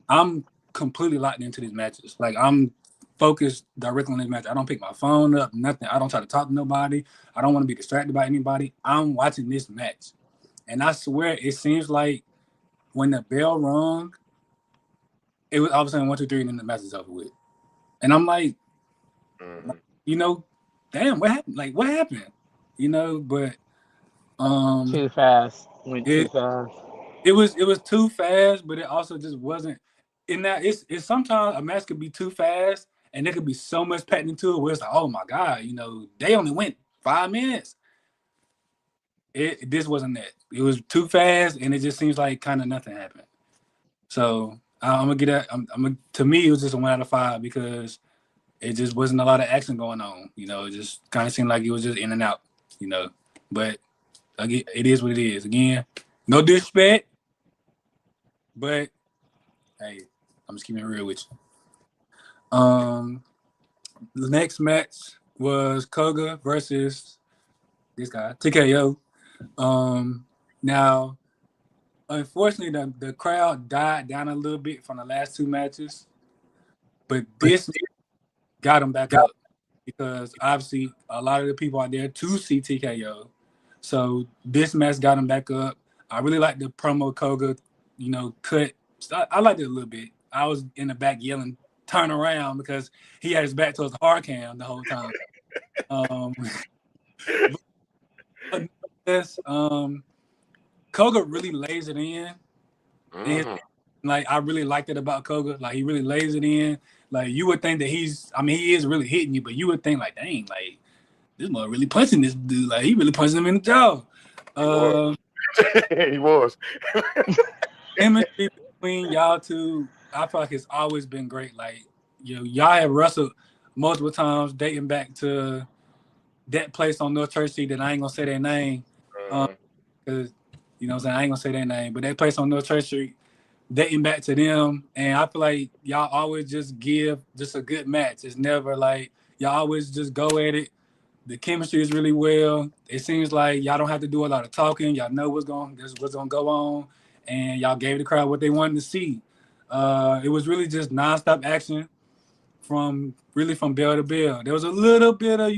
I'm completely locked into these matches. Like, I'm focused directly on this match. I don't pick my phone up, nothing. I don't try to talk to nobody. I don't want to be distracted by anybody. I'm watching this match. And I swear, it seems like when the bell rung, it was all of a sudden 1, 2, 3, and then the match is over with. And I'm like, damn, what happened? Like, what happened? But too fast. Went too fast. It was too fast, but it also just wasn't. In that, it's sometimes a match could be too fast, and there could be so much packed into it where it's like, oh my God, they only went 5 minutes. This wasn't that. It was too fast, and it just seems like kind of nothing happened. So I'm gonna get that. To me, it was just a 1 out of 5 because it just wasn't a lot of action going on. It just kind of seemed like it was just in and out. But again, it is what it is. Again, no disrespect, but hey, I'm just keeping it real with you. The next match was Koga versus this guy, TKO. Now, unfortunately, the crowd died down a little bit from the last two matches, but this got them back up because obviously a lot of the people out there to see TKO. So this match got them back up. I really like the promo Koga, cut. I liked it a little bit. I was in the back yelling, "Turn around!" because he had his back towards the hard cam the whole time. But this, Koga really lays it in. Mhm. Like I really liked it about Koga. Like he really lays it in. Like you would think that he is really hitting you, but you would think like, dang, like this mother really punching this dude. Like he really punching him in the jaw. He was. He was. Chemistry between y'all two, I feel like it's always been great. Like y'all have wrestled multiple times, dating back to that place on North Church Street that I ain't gonna say their name, Mhm. because what I'm saying, I ain't gonna say their name, but that place on North Church Street, dating back to them, and I feel like y'all always just give just a good match. It's never like y'all always just go at it. The chemistry is really well. It seems like y'all don't have to do a lot of talking. Y'all know what's gonna go on, and y'all gave the crowd what they wanted to see. It was really just nonstop action from bell to bell. There was a little bit of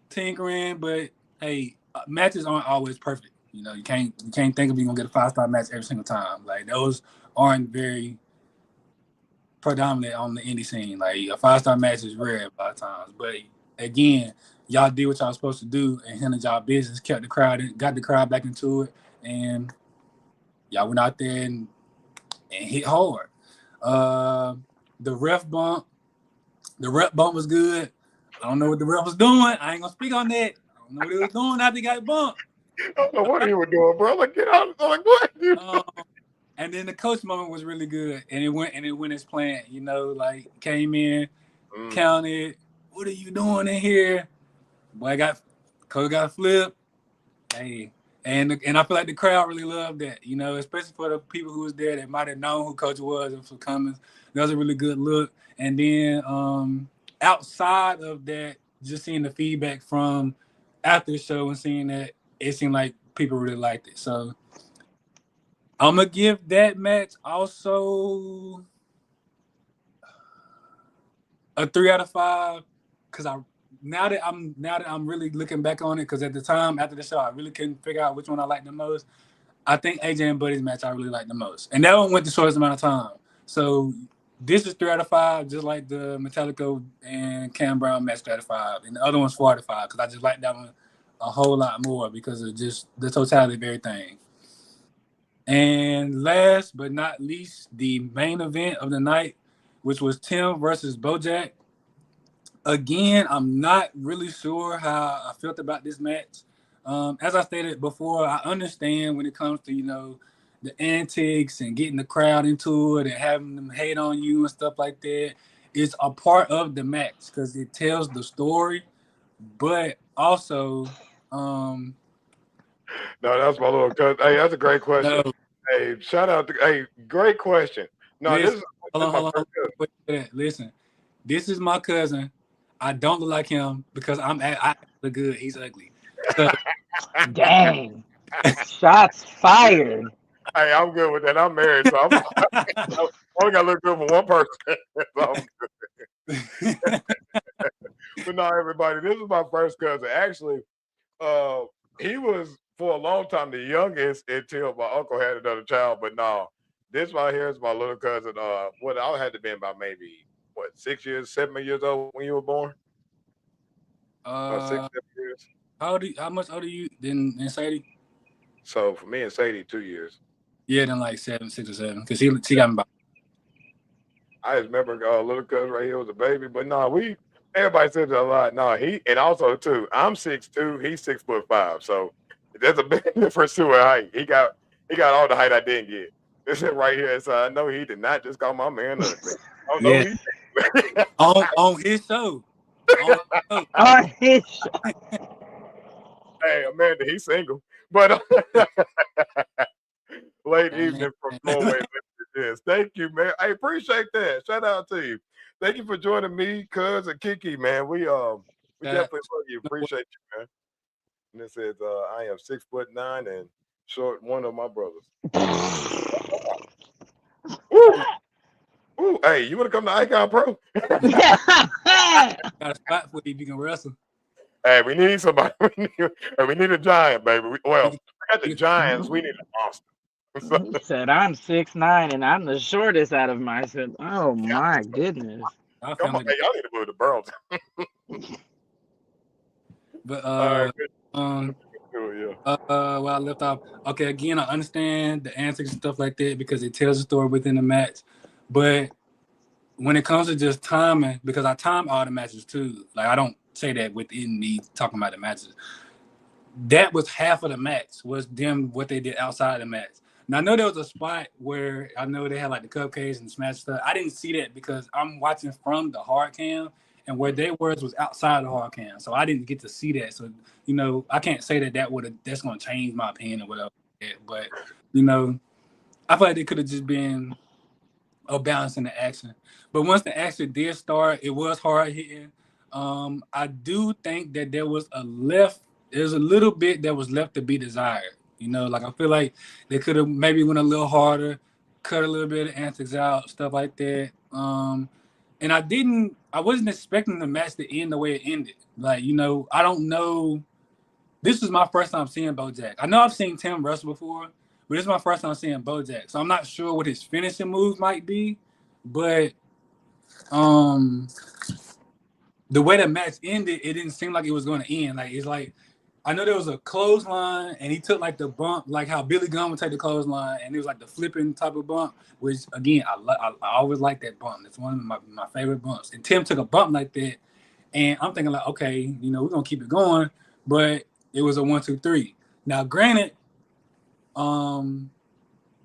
tinkering, but hey, matches aren't always perfect. You can't think of you gonna get a 5-star match every single time. Like those aren't very predominant on the indie scene. Like a 5-star match is rare a lot of times. But again, y'all did what y'all was supposed to do and handled y'all business, kept the crowd in, got the crowd back into it, and y'all went out there and hit hard. The ref bump was good. I don't know what the ref was doing. I ain't gonna speak on that. I don't know what he was doing after he got bumped. I don't know what he was doing, bro. Like, get out. I'm like, what? And then the coach moment was really good, and it went as planned. Like came in, counted. What are you doing in here? Boy, coach got flipped. Hey, and I feel like the crowd really loved that. Especially for the people who was there that might have known who coach was and for coming. That was a really good look. And then outside of that, just seeing the feedback from after the show and seeing that, it seemed like people really liked it. So I'm gonna give that match also a 3 out of 5 because now that I'm really looking back on it, because at the time after the show I really couldn't figure out which one I liked the most. I think AJ and Buddy's match I really liked the most, and that one went the shortest amount of time. So this is 3 out of 5, just like the Metallica and Cam Brown match 3 out of 5, and the other one's 4 out of 5 because I just like that one a whole lot more because of just the totality of everything. And last but not least, the main event of the night, which was Tim versus Bojack. Again, I'm not really sure how I felt about this match. As I stated before, I understand when it comes to, the antics and getting the crowd into it and having them hate on you and stuff like that. It's a part of the match because it tells the story, but also, No, that's my little cousin. Hey, that's a great question. no, Hey, shout out to great question. No, listen, this is my hold on. first cousin. Wait, listen, this is my cousin. I don't look like him because I look good. He's ugly. So Dang. Shots fired. Hey, I'm good with that. I'm married, so I only got to look good for one person. So but no, everybody, this is my first cousin. Actually, he was for a long time the youngest until my uncle had another child. But no, this right here is my little cousin. What I had to be about maybe 6 years, 7 years old when you were born. About 6, 7 years. How much older you than Sadie? So for me and Sadie, 2 years. Yeah, then like 6 or 7, because she got me by. I just remember little cousin right here was a baby, but no, everybody says it a lot. No, and also too, I'm 6'2", he's 6'5", so there's a big difference to our height. He got all the height I didn't get. This is right here, so I know he did not just call my man ugly. Oh no, Yeah. on his show. On his show. Hey, Amanda, he's single, but late evening from Norway. Yes, thank you, man. I appreciate that. Shout out to you. Thank you for joining me, Cuz and Kiki, man. We definitely love you. Appreciate you, man. And it says I am 6'9" and Short one of my brothers. Woo! Woo! Hey, you want to come to Icon Pro? Got a spot for you if you can wrestle. Hey, we need somebody. We need a giant, baby. We You got the can- Giants. We need a monster. So, He said I'm 6'9" and I'm the shortest out of my. I said, oh my goodness. Our come on, family, hey, y'all need to move to Burlington. but All right, good. um, Cool, where I left off. Okay, again, I understand the antics and stuff like that because it tells a story within the match. But when it comes to just timing, because I time all the matches too. Like I don't say that within me talking about the matches. That was half of the match was them what they did outside the match. Now I know there was a spot where I know they had like the cupcakes and smash stuff. I didn't see that because I'm watching from the hard cam, and where they was outside the hard cam, so I didn't get to see that. So I can't say that's going to change my opinion or whatever. But I feel like they could have just been a balance in the action. But once the action did start, it was hard hitting. I do think that there's a little bit that was left to be desired. Like I feel like they could have maybe went a little harder, cut a little bit of antics out, stuff like that. And I wasn't expecting the match to end the way it ended. Like, I don't know. This is my first time seeing Bojack. I know I've seen Tim wrestle before, but this is my first time seeing Bojack. So I'm not sure what his finishing moves might be, but the way the match ended, it didn't seem like it was going to end. Like it's like I know there was a clothesline, and he took like the bump, like how Billy Gunn would take the clothesline, and it was like the flipping type of bump. Which again, I always like that bump. It's one of my favorite bumps. And Tim took a bump like that, and I'm thinking like, okay, we're gonna keep it going, but it was a 1, 2, 3. Now, granted,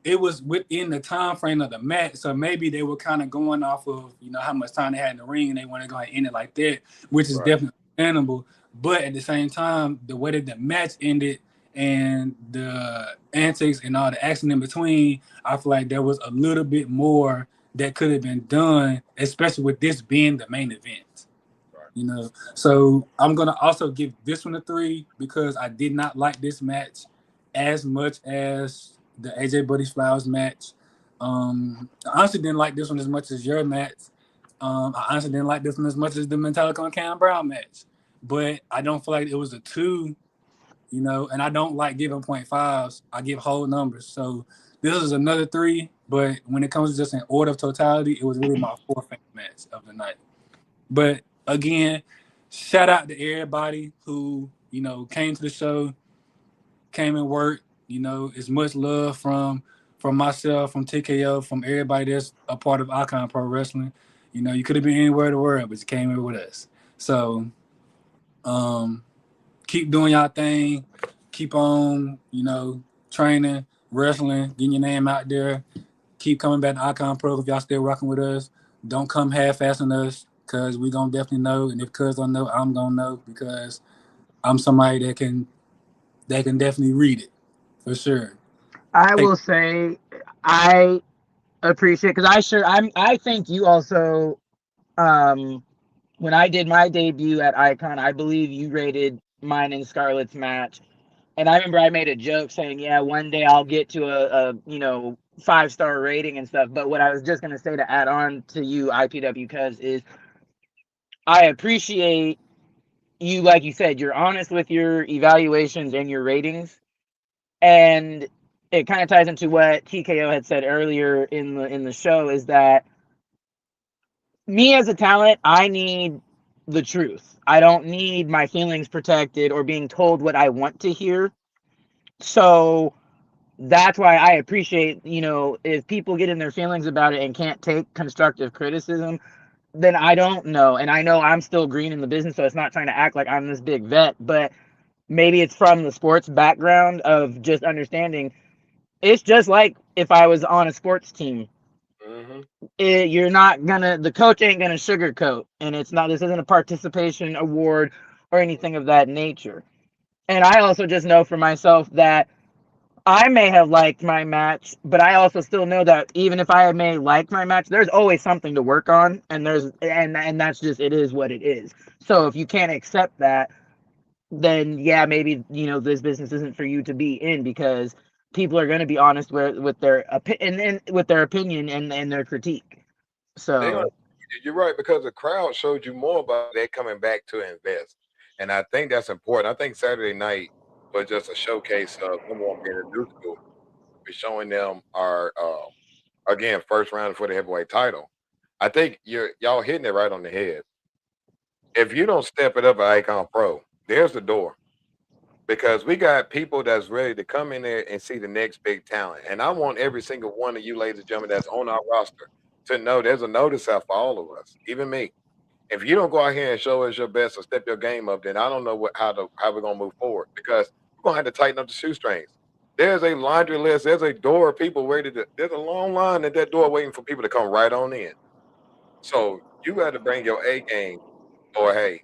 it was within the time frame of the match, so maybe they were kind of going off of how much time they had in the ring, and they want to go ahead and end it like that, which is definitely understandable. But at the same time, the way that the match ended and the antics and all the action in between, I feel like there was a little bit more that could have been done, especially with this being the main event. So I'm gonna also give this one a 3 because I did not like this match as much as the AJ Buddy Flowers match. I honestly didn't like this one as much as your match. I honestly didn't like this one as much as the Metallica and Cam Brown match. But I don't feel like it was a 2, and I don't like giving 0.5s. I give whole numbers. So this is another 3, but when it comes to just an order of totality, it was really my 4th favorite match of the night. But again, shout out to everybody who, came to the show, came and worked. It's much love from myself, from TKO, from everybody that's a part of Icon Pro Wrestling. You could have been anywhere in the world, but you came here with us. So keep doing y'all thing. Keep on, training, wrestling, getting your name out there. Keep coming back to Icon Pro if y'all still rocking with us. Don't come half-assing us because we going to definitely know. And if cuz don't know, I'm going to know because I'm somebody that can definitely read it for sure. I will say I appreciate because I think you also when I did my debut at Icon, I believe you rated mine and Scarlett's match. And I remember I made a joke saying, yeah, one day I'll get to a 5-star rating and stuff. But what I was just going to say to add on to you, IPW, cuz is I appreciate you, like you said, you're honest with your evaluations and your ratings. And it kind of ties into what TKO had said earlier in the show is that me as a talent, I need the truth. I don't need my feelings protected or being told what I want to hear. So that's why I appreciate, if people get in their feelings about it and can't take constructive criticism, then I don't know. And I know I'm still green in the business, so it's not trying to act like I'm this big vet, but maybe it's from the sports background of just understanding. It's just like if I was on a sports team. You're not gonna, the coach ain't gonna sugarcoat, and this isn't a participation award or anything of that nature. And I also just know for myself that I may have liked my match, but I also still know that even if I may like my match, there's always something to work on, and that's just, it is what it is. So if you can't accept that, then yeah, maybe this business isn't for you to be in, because people are going to be honest with their with their opinion and their critique. They are, So you're right, because the crowd showed you more about they coming back to invest, and I think that's important. I think Saturday night was just a showcase of number one being a new school. We're showing them our again first round for the heavyweight title. I think y'all hitting it right on the head. If you don't step it up at Icon Pro, there's the door. Because we got people that's ready to come in there and see the next big talent. And I want every single one of you, ladies and gentlemen, that's on our roster to know there's a notice out for all of us, even me. If you don't go out here and show us your best or step your game up, then I don't know how we're gonna move forward, because we're gonna have to tighten up the shoestrings. There's a laundry list. There's a door of people ready to. There's a long line at that door waiting for people to come right on in. So you got to bring your A game, or hey,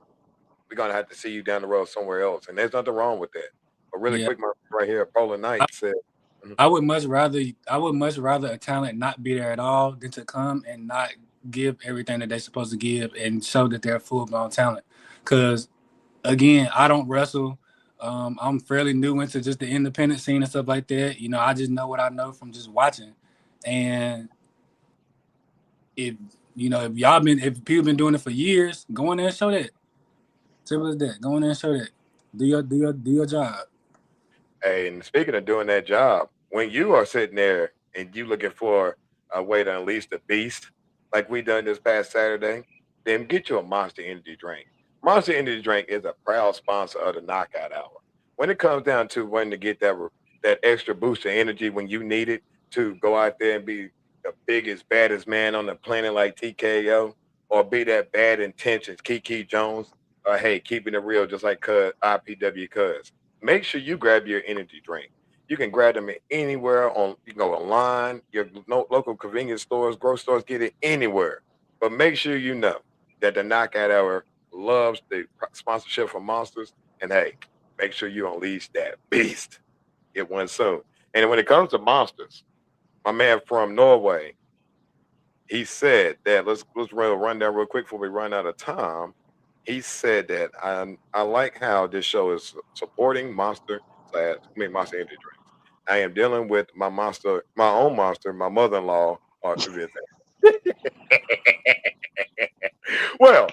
we're gonna have to see you down the road somewhere else, and there's nothing wrong with that. But really Yeah, quick, right here, Polar Knight said, mhm, I would much rather a talent not be there at all than to come and not give everything that they're supposed to give and show that they're full blown talent. Because again, I don't wrestle. I'm fairly new into just the independent scene and stuff like that. You know, I just know what I know from just watching. And if if people been doing it for years, go in there and show that. Simple as that. Go in there and show that. Do your job. hey, and speaking of doing that job, when you are sitting there and you looking for a way to unleash the beast, like we done this past Saturday, then get you a Monster Energy drink. Monster Energy drink is a proud sponsor of the Knockout Hour. When it comes down to wanting to get that extra boost of energy when you need it to go out there and be the biggest, baddest man on the planet like TKO, or be that bad intentions Kiki Jones, or hey, keeping it real just like Cuz IPW Cuz. Make sure you grab your energy drink. You can grab them anywhere on. You can go online, your local convenience stores, grocery stores, get it anywhere. But make sure you know that the Knockout Hour loves the sponsorship for Monsters. And hey, make sure you unleash that beast. Get one soon. And when it comes to Monsters, my man from Norway, he said that let's run down real quick before we run out of time. He said that I like how this show is supporting Monster Energy drinks. I am dealing with my own monster, my mother-in-law, or well,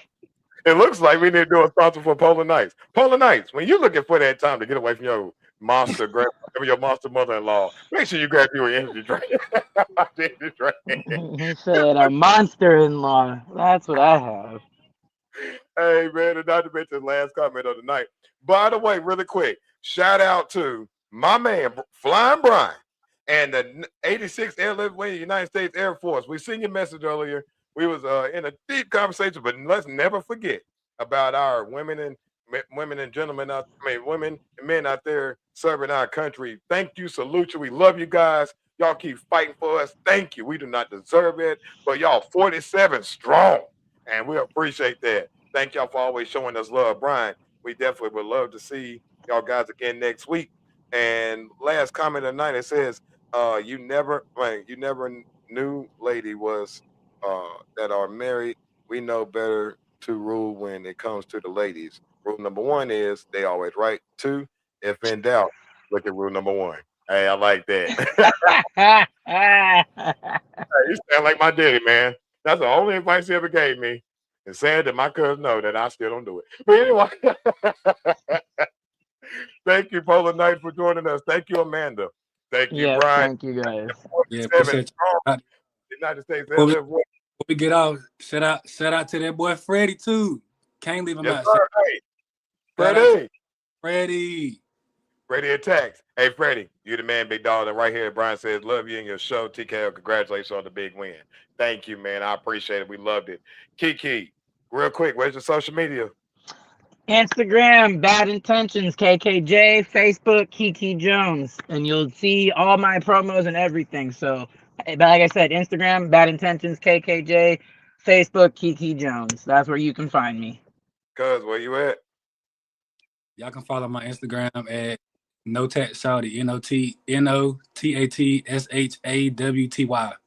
it looks like we need to do a sponsor for Polar Nights. Polar Nights, when you're looking for that time to get away from your your monster mother-in-law, make sure you grab your energy drink. Energy drink. he said a monster-in-law. That's what I have. Hey man, and not to mention the last comment of the night. By the way, really quick, shout out to my man Flying Brian and the 86th Airlift Wing, United States Air Force. We seen your message earlier. We was in a deep conversation, but let's never forget about our women and gentlemen out. I mean, women and men out there serving our country. Thank you, salute you. We love you guys. Y'all keep fighting for us. Thank you. We do not deserve it, but y'all 47 strong, and we appreciate that. Thank y'all for always showing us love, Brian. We definitely would love to see y'all guys again next week. And last comment of the night, it says, you never knew lady was that are married. We know better to rule when it comes to the ladies. Rule number one is they always right. Two, if in doubt, look at rule number one. Hey, I like that. You sound like my daddy, man. That's the only advice he ever gave me. And sad that my cousins know that I still don't do it. But anyway, thank you, Polar Knight, for joining us. Thank you, Amanda. Thank you, Yes, Brian. thank you guys. Yeah, 47 appreciate strong. you. United States Before we, Airlift Wing. before we get out, shout out to that boy Freddie too. Can't leave him Yes, out. sir. Hey, Shout out to Freddie. Freddie. Freddie attacks. Hey, Freddie, you the man, big dog. And right here, Brian says, love you and your show. TKO, congratulations on the big win. Thank you, man. I appreciate it. We loved it. Kiki, real quick, where's your social media? Instagram, Bad Intentions, KKJ, Facebook, Kiki Jones, and you'll see all my promos and everything. So, but like I said, Instagram, Bad Intentions, KKJ, Facebook, Kiki Jones. That's where you can find me. Cuz, where you at? Y'all can follow my Instagram at Notat Shawty, NOTATSHAWTY.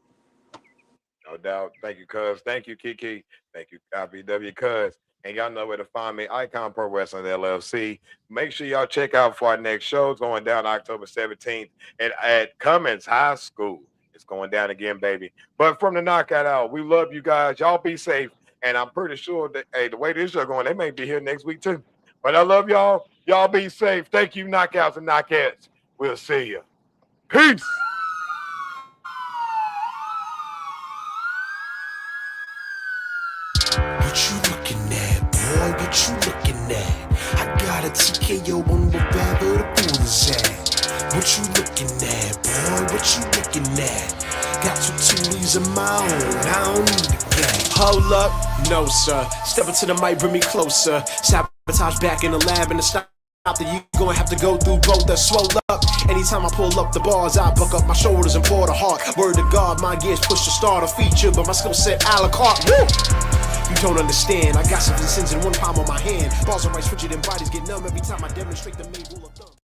No doubt. Thank you, Cuz. Thank you, Kiki. Thank you, IBW Cuz. And y'all know where to find me, Icon Pro Wrestling LLC. Make sure y'all check out for our next show. It's going down October 17th at Cummins High School. It's going down again, baby. But from the Knockout Hour, we love you guys. Y'all be safe. And I'm pretty sure that, hey, the way this show going, they may be here next week too. But I love y'all. Y'all be safe. Thank you, Knockouts and Knockouts. We'll see you. Peace. What you looking at, boy? What you looking at? I got a TKO on wherever the pool is at. What you looking at, boy? What you looking at? Got two toolies of my own, I don't need the gat. Hold up, no sir. Step into the mic, bring me closer. Sabotage back in the lab and the stop. That you gonna have to go through both that swole up. Anytime I pull up the bars, I buck up my shoulders and pour the heart. Word to God, my gears push to start a feature, but my skill set a la carte. Woo! You don't understand. I got 7 sins in one palm on my hand. Balls are right, switch it and bodies get numb every time I demonstrate the main rule of thumb.